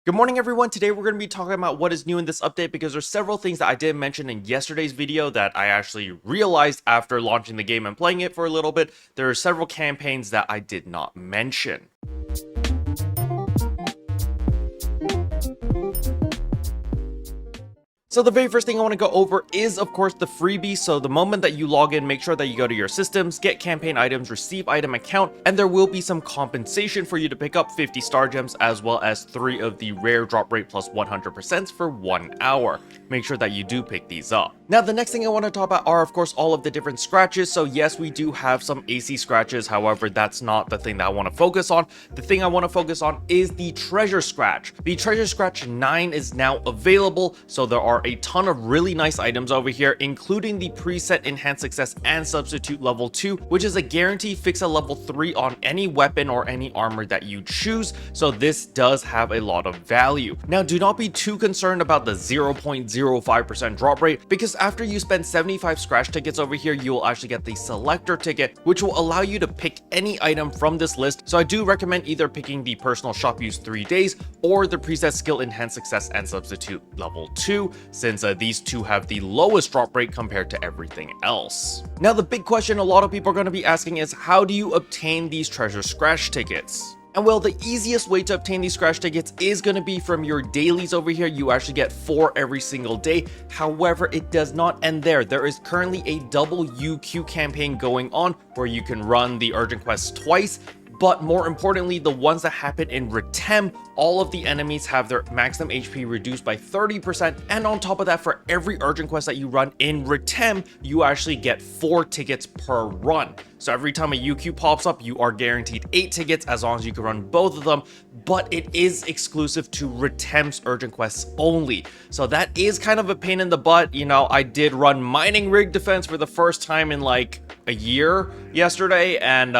Good morning everyone. Today we're going to be talking about what is new in this update because there's several things that I didn't mention in yesterday's video that I actually realized after launching the game and playing it for a little bit. There are several campaigns that I did not mention. So the very first thing I want to go over is, of course, the freebie. So the moment that you log in, make sure that you go to your systems, get campaign items, receive item account, and there will be some compensation for you to pick up 50 star gems as well as 3 of the rare drop rate plus 100% for 1 hour. Make sure that you do pick these up. Now, the next thing I want to talk about are, of course, all of the different scratches. So yes, we do have some AC scratches. However, that's not the thing that I want to focus on. The thing I want to focus on is the treasure scratch. The treasure scratch 9 is now available. So there are a ton of really nice items over here, including the preset enhanced success and substitute level 2, which is a guarantee fix at level 3 on any weapon or any armor that you choose. So this does have a lot of value. Now, do not be too concerned about the 0.05% drop rate, because after you spend 75 scratch tickets over here, you will actually get the selector ticket, which will allow you to pick any item from this list. So I do recommend either picking the personal shop use 3 days or the preset skill enhanced success and substitute level 2, since these two have the lowest drop rate compared to everything else. Now, the big question a lot of people are going to be asking is, how do you obtain these treasure scratch tickets? And well, the easiest way to obtain these scratch tickets is going to be from your dailies over here. You actually get 4 every single day. However, it does not end there. There is currently a double UQ campaign going on where you can run the urgent quests twice. But more importantly, the ones that happen in Retem, all of the enemies have their maximum HP reduced by 30%. And on top of that, for every urgent quest that you run in Retem, you actually get 4 tickets per run. So every time a UQ pops up, you are guaranteed 8 tickets as long as you can run both of them. But it is exclusive to Retem's urgent quests only. So that is kind of a pain in the butt. You know, I did run mining rig defense for the first time in like a year yesterday, and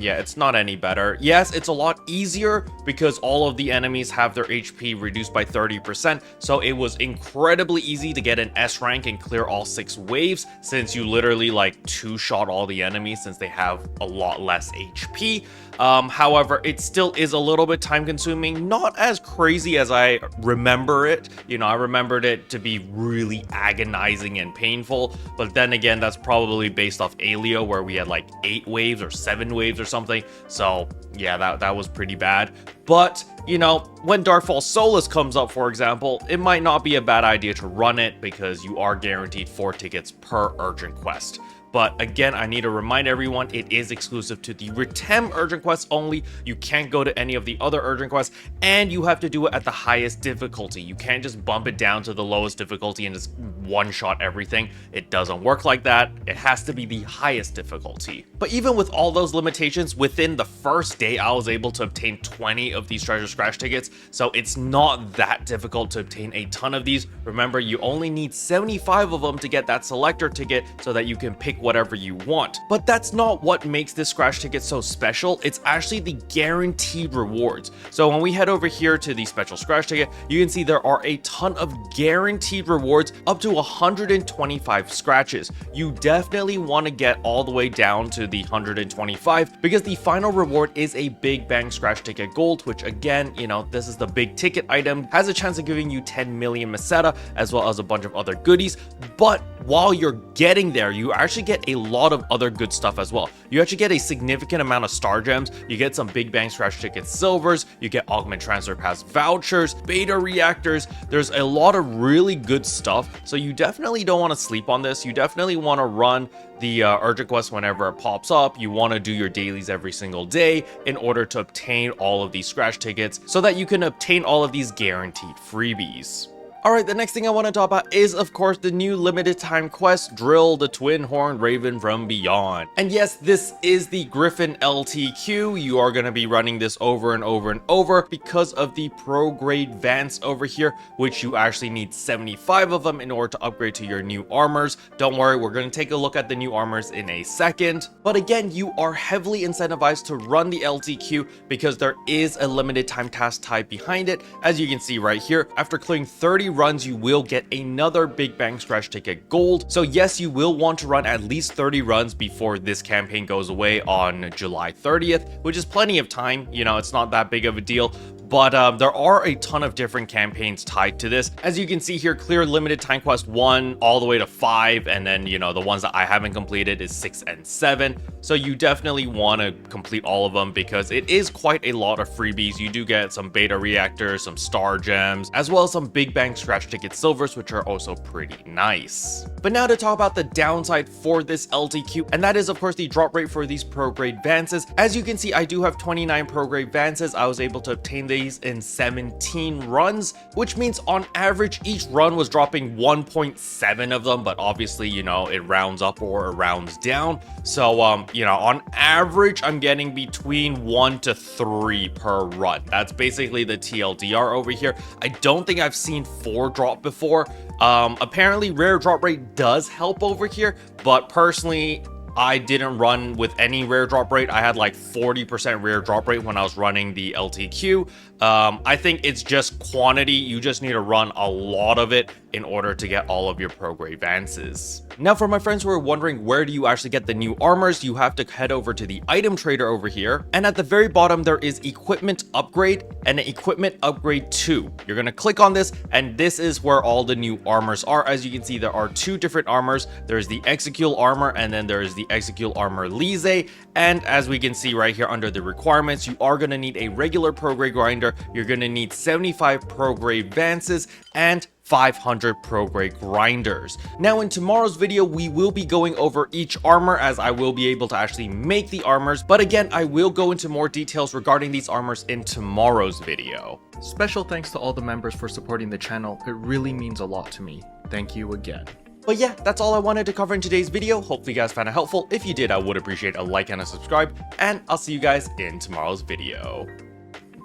yeah, it's not any better. Yes, it's a lot easier because all of the enemies have their HP reduced by 30%, so it was incredibly easy to get an S rank and clear all 6 waves, since you literally like 2-shot all the enemies since they have a lot less HP. However, it still is a little bit time consuming, not as crazy as I remember it. You know, I remembered it to be really agonizing and painful, but then again, that's probably based off Alio, where we had like 8 waves or 7 waves or something. So yeah, that was pretty bad. But, you know, when Darkfall Solus comes up, for example, it might not be a bad idea to run it because you are guaranteed 4 tickets per urgent quest. But again, I need to remind everyone, it is exclusive to the Retem urgent quests only. You can't go to any of the other urgent quests, and you have to do it at the highest difficulty. You can't just bump it down to the lowest difficulty and just one-shot everything. It doesn't work like that. It has to be the highest difficulty. But even with all those limitations, within the first day, I was able to obtain 20 of these treasure scratch tickets. So it's not that difficult to obtain a ton of these. Remember, you only need 75 of them to get that selector ticket so that you can pick whatever you want. But that's not what makes this scratch ticket so special. It's actually the guaranteed rewards. So when we head over here to the special scratch ticket, you can see there are a ton of guaranteed rewards, up to 125 scratches. You definitely want to get all the way down to the 125 because the final reward is a Big Bang scratch ticket gold, which again, you know, this is the big ticket item, has a chance of giving you 10 million Meseta as well as a bunch of other goodies. But while you're getting there, you actually get a lot of other good stuff as well. You actually get a significant amount of star gems, you get some Big Bang scratch ticket silvers, you get augment transfer pass vouchers, beta reactors. There's a lot of really good stuff, so you definitely don't want to sleep on this. You definitely want to run the urgent quest whenever it pops up. You want to do your dailies every single day in order to obtain all of these scratch tickets so that you can obtain all of these guaranteed freebies. Alright, the next thing I want to talk about is, of course, the new limited time quest, Drill the Twin Horned Raven from Beyond. And yes, this is the Griffin LTQ. You are going to be running this over and over and over because of the pro grade Vance over here, which you actually need 75 of them in order to upgrade to your new armors. Don't worry, we're going to take a look at the new armors in a second. But again, you are heavily incentivized to run the LTQ because there is a limited time task tied behind it. As you can see right here, after clearing 30 runs, you will get another Big Bang scratch ticket gold. So yes, you will want to run at least 30 runs before this campaign goes away on July 30th, which is plenty of time. You know, it's not that big of a deal. but there are a ton of different campaigns tied to this. As you can see here, clear limited time quest 1 all the way to 5, and then, you know, the ones that I haven't completed is 6 and 7. So you definitely want to complete all of them because it is quite a lot of freebies. You do get some beta reactors, some star gems, as well as some big bang scratch ticket silvers, which are also pretty nice. But now to talk about the downside for this LTQ, and that is of course the drop rate for these pro grade Vances. As you can see, I do have 29 pro grade Vances. I was able to obtain these in 17 runs, which means on average each run was dropping 1.7 of them, but obviously, you know, it rounds up or it rounds down. So you know, on average I'm getting between 1 to 3 per run. That's basically the TLDR over here. I don't think I've seen 4 drop before. Apparently rare drop rate does help over here, but personally I didn't run with any rare drop rate. I had like 40% rare drop rate when I was running the LTQ. I think it's just quantity. You just need to run a lot of it in order to get all of your pro grade Vances. Now for my friends who are wondering where do you actually get the new armors, you have to head over to the item trader over here, and at the very bottom there is equipment upgrade and equipment upgrade 2. You're gonna click on this, and this is where all the new armors are. As you can see, there are 2 different armors. There's the Execule armor, and then there's the Execule armor Lise. And as we can see right here under the requirements, you are gonna need a regular pro grade grinder. You're gonna need 75 pro grade Vances and 500 pro grade grinders. Now in tomorrow's video, we will be going over each armor, as I will be able to actually make the armors, but again, I will go into more details regarding these armors in tomorrow's video. Special thanks to all the members for supporting the channel. It really means a lot to me. Thank you again. But yeah, that's all I wanted to cover in today's video. Hopefully you guys found it helpful. If you did, I would appreciate a like and a subscribe, and I'll see you guys in tomorrow's video.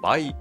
Bye.